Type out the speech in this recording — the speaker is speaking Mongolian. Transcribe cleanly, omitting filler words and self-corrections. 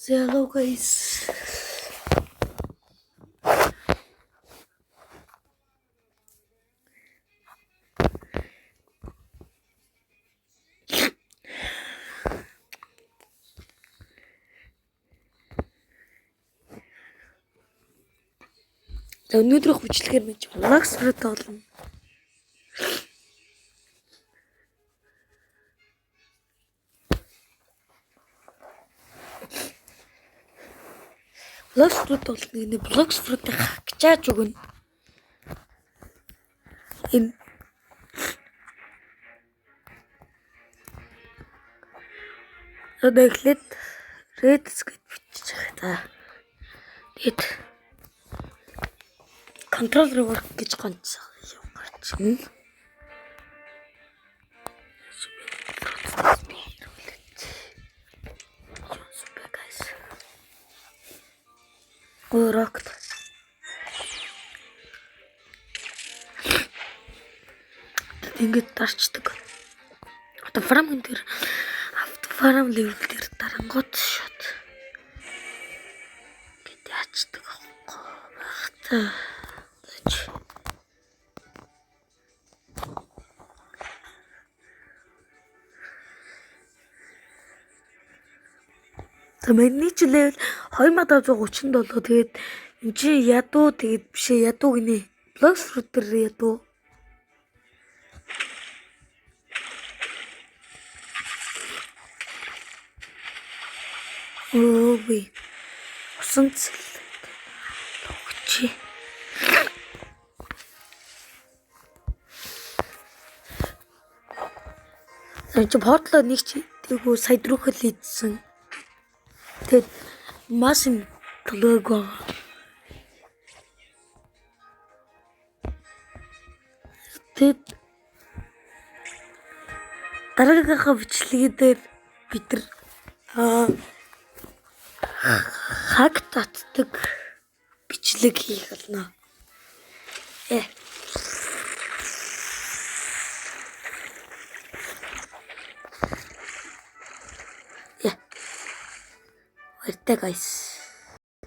Hello guys. Өнөөдрөх бичлэгээр мэж Black Spirit болно. Black Spirit болно гэнэ Black Spirit-ийг хагчааж өгнө. Энэ эхлээд Reds гэж бичиж байгаа. Тэгээд Control Rework гэж гонцоо юм гарч ирнэ. Super guys. Rocked. Ингээд дарчдаг. Автофарм дээр автофарм левел дээр дарангууд шот. Гэт яачдаг багтаа. Миний ч левел 2537. Тэгээд энэ чи ядуу тэгээд бишээ ядуу гинэ. Black Spirit дээр ядуу. Ой. Усан цэл. Тогчи. Энд портлоо нэг чи тэгүү сая дөрөхөл ийдсэн. Тэгэд машин төлөөгөө. Тэгэд дараагийнхаа бичлэгээр бид нар хаг татдаг бичлэг хийх болно. Wait, guys.